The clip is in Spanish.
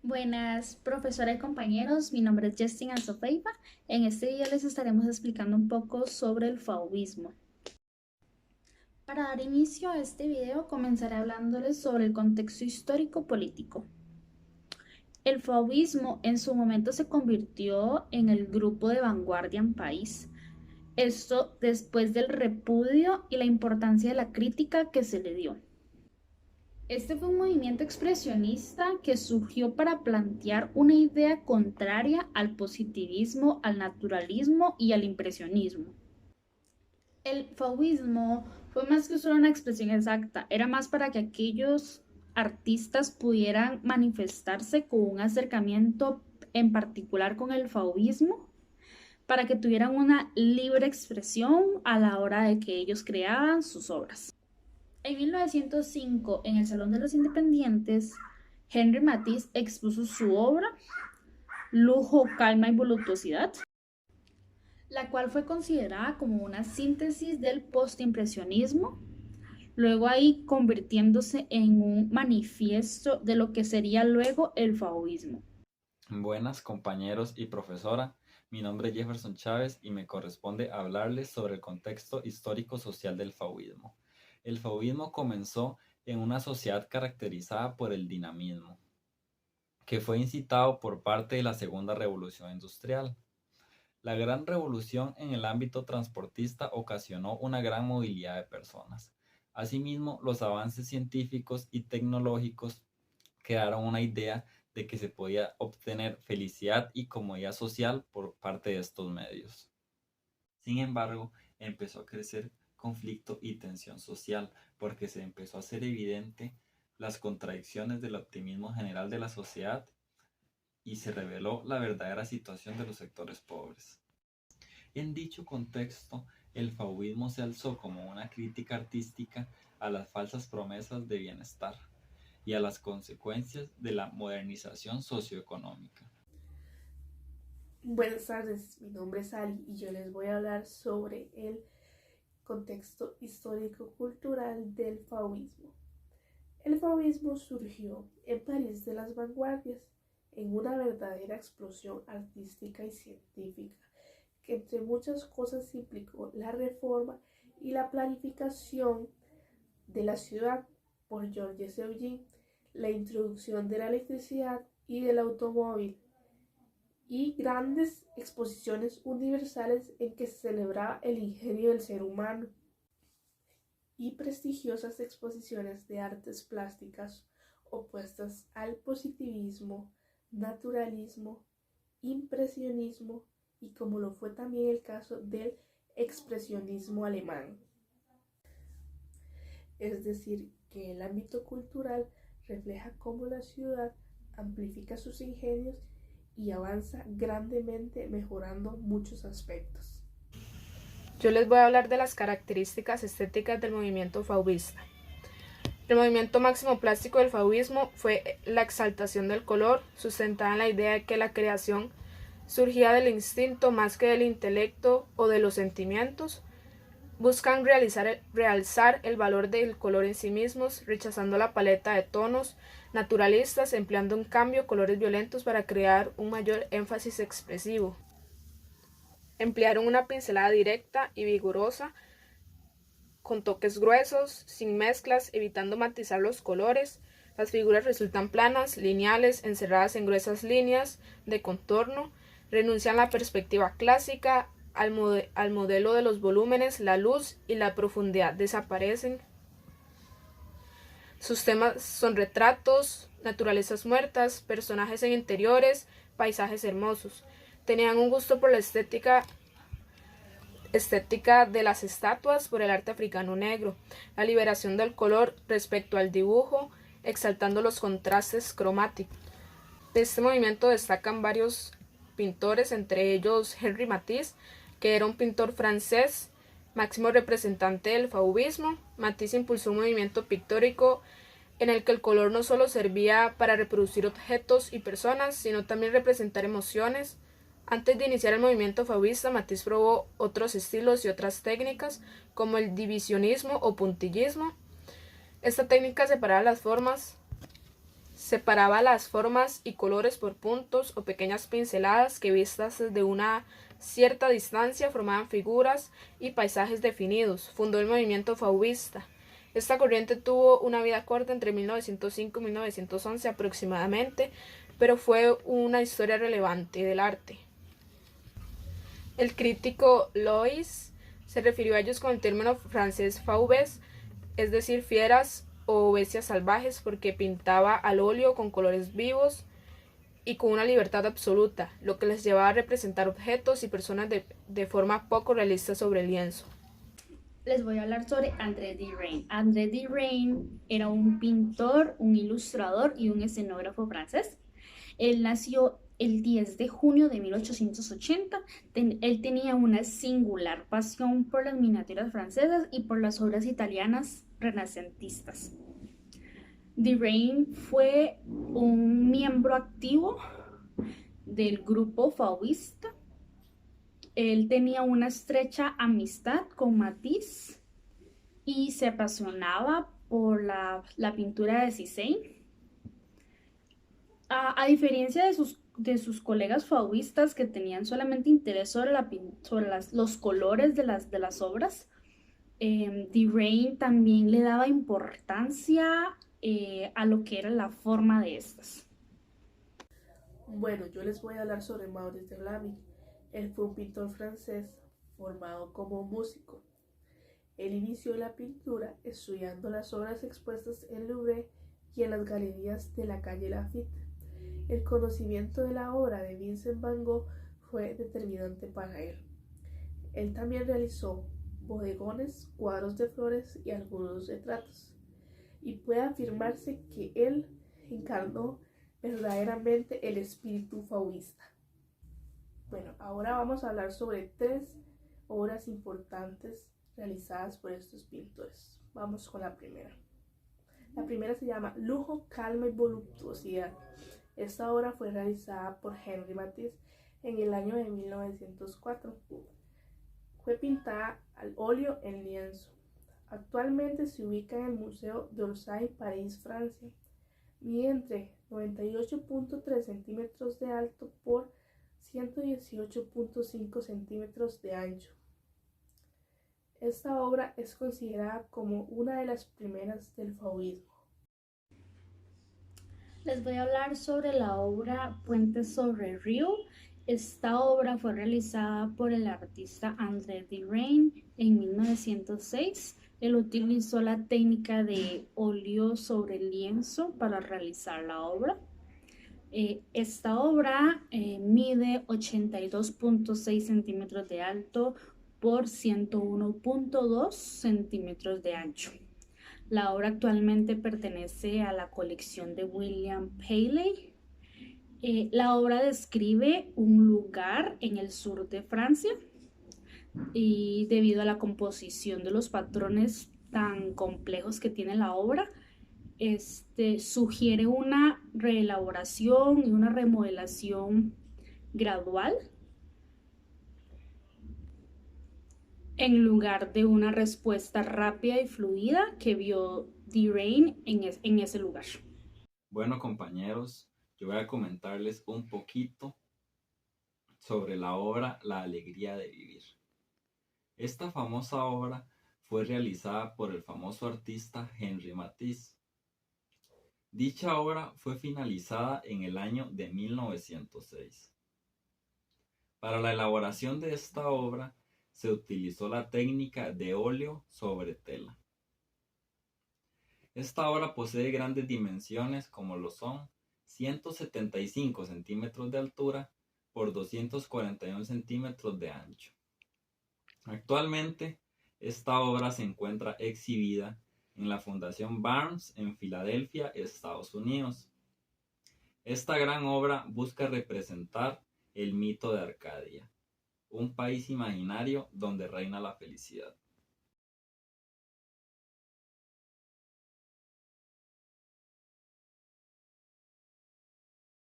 Buenas, profesora y compañeros. Mi nombre es Justin Azofeifa. En este día les estaremos explicando un poco sobre el fauvismo. Para dar inicio a este video, comenzaré hablándoles sobre el contexto histórico-político. El fauvismo en su momento se convirtió en el grupo de vanguardia en país. Esto después del repudio y la importancia de la crítica que se le dio. Este fue un movimiento expresionista que surgió para plantear una idea contraria al positivismo, al naturalismo y al impresionismo. El fauvismo fue más que solo una expresión exacta, era más para que aquellos artistas pudieran manifestarse con un acercamiento en particular con el fauvismo, para que tuvieran una libre expresión a la hora de que ellos creaban sus obras. En 1905, en el Salón de los Independientes, Henri Matisse expuso su obra Lujo, calma y voluptuosidad, la cual fue considerada como una síntesis del postimpresionismo, luego ahí convirtiéndose en un manifiesto de lo que sería luego el fauvismo. Buenas compañeros y profesora, mi nombre es Jefferson Chávez y me corresponde hablarles sobre el contexto histórico-social del fauvismo. El fauvismo comenzó en una sociedad caracterizada por el dinamismo, que fue incitado por parte de la Segunda Revolución Industrial. La gran revolución en el ámbito transportista ocasionó una gran movilidad de personas. Asimismo, los avances científicos y tecnológicos crearon una idea de que se podía obtener felicidad y comodidad social por parte de estos medios. Sin embargo, empezó a crecer conflicto y tensión social porque se empezó a hacer evidente las contradicciones del optimismo general de la sociedad y se reveló la verdadera situación de los sectores pobres. En dicho contexto, el fauvismo se alzó como una crítica artística a las falsas promesas de bienestar y a las consecuencias de la modernización socioeconómica. Buenas tardes, mi nombre es Ali y yo les voy a hablar sobre el contexto histórico-cultural del fauvismo. El fauvismo surgió en París de las vanguardias, en una verdadera explosión artística y científica, que entre muchas cosas implicó la reforma y la planificación de la ciudad por Georges Eugene, la introducción de la electricidad y del automóvil, y grandes exposiciones universales en que se celebraba el ingenio del ser humano, y prestigiosas exposiciones de artes plásticas opuestas al positivismo, naturalismo, impresionismo y como lo fue también el caso del expresionismo alemán. Es decir, que el ámbito cultural refleja cómo la ciudad amplifica sus ingenios y avanza grandemente mejorando muchos aspectos. Yo les voy a hablar de las características estéticas del movimiento fauvista. El movimiento máximo plástico del fauvismo fue la exaltación del color, sustentada en la idea de que la creación surgía del instinto más que del intelecto o de los sentimientos. Buscan realzar el valor del color en sí mismos, rechazando la paleta de tonos naturalistas, empleando en cambio colores violentos para crear un mayor énfasis expresivo. Emplearon una pincelada directa y vigorosa, con toques gruesos, sin mezclas, evitando matizar los colores. Las figuras resultan planas, lineales, encerradas en gruesas líneas de contorno. Renuncian a la perspectiva clásica, al modelo de los volúmenes, la luz y la profundidad desaparecen. Sus temas son retratos, naturalezas muertas, personajes en interiores, paisajes hermosos. Tenían un gusto por la estética de las estatuas, por el arte africano negro, la liberación del color respecto al dibujo, exaltando los contrastes cromáticos. De este movimiento destacan varios pintores, entre ellos Henri Matisse, que era un pintor francés, máximo representante del fauvismo. Matisse impulsó un movimiento pictórico en el que el color no solo servía para reproducir objetos y personas, sino también representar emociones. Antes de iniciar el movimiento fauvista, Matisse probó otros estilos y otras técnicas, como el divisionismo o puntillismo. Esta técnica separaba las formas Separaba las formas y colores por puntos o pequeñas pinceladas que vistas desde una cierta distancia formaban figuras y paisajes definidos. Fundó el movimiento fauvista. Esta corriente tuvo una vida corta entre 1905 y 1911 aproximadamente, pero fue una historia relevante del arte. El crítico Lois se refirió a ellos con el término francés fauves, es decir, fieras o bestias salvajes, porque pintaba al óleo con colores vivos y con una libertad absoluta, lo que les llevaba a representar objetos y personas de forma poco realista sobre el lienzo. Les voy a hablar sobre André Derain. André Derain era un pintor, un ilustrador y un escenógrafo francés. Él nació el 10 de junio de 1880. Él tenía una singular pasión por las miniaturas francesas y por las obras italianas renacentistas. Derain fue un miembro activo del grupo fauvista. Él tenía una estrecha amistad con Matisse y se apasionaba por la pintura de Cézanne. A diferencia de sus colegas fauvistas que tenían solamente interés sobre los colores de las obras, Derain también le daba importancia a lo que era la forma de estas. Bueno, yo les voy a hablar sobre Maurice de Lamy. Él fue un pintor francés formado como músico. Él inició la pintura estudiando las obras expuestas en Louvre y en las galerías de la calle Lafite. El conocimiento de la obra de Vincent van Gogh fue determinante para él. Él también realizó bodegones, cuadros de flores y algunos retratos. Y puede afirmarse que él encarnó verdaderamente el espíritu fauvista. Bueno, ahora vamos a hablar sobre 3 obras importantes realizadas por estos pintores. Vamos con la primera. La primera se llama Lujo, Calma y Voluptuosidad. Esta obra fue realizada por Henri Matisse en el año de 1904. Fue pintada al óleo en lienzo. Actualmente se ubica en el Museo d'Orsay, París, Francia. Mide entre 98.3 centímetros de alto por 118.5 centímetros de ancho. Esta obra es considerada como una de las primeras del fauvismo. Les voy a hablar sobre la obra Puentes sobre el Río. Esta obra fue realizada por el artista André Derain en 1906. Él utilizó la técnica de óleo sobre lienzo para realizar la obra. Esta obra mide 82.6 centímetros de alto por 101.2 centímetros de ancho. La obra actualmente pertenece a la colección de William Paley. La obra describe un lugar en el sur de Francia y debido a la composición de los patrones tan complejos que tiene la obra, sugiere una reelaboración y una remodelación gradual en lugar de una respuesta rápida y fluida que vio Derain en ese lugar. Bueno, compañeros, yo voy a comentarles un poquito sobre la obra La alegría de vivir. Esta famosa obra fue realizada por el famoso artista Henri Matisse. Dicha obra fue finalizada en el año de 1906. Para la elaboración de esta obra se utilizó la técnica de óleo sobre tela. Esta obra posee grandes dimensiones como lo son 175 centímetros de altura por 241 centímetros de ancho. Actualmente, esta obra se encuentra exhibida en la Fundación Barnes en Filadelfia, Estados Unidos. Esta gran obra busca representar el mito de Arcadia, un país imaginario donde reina la felicidad.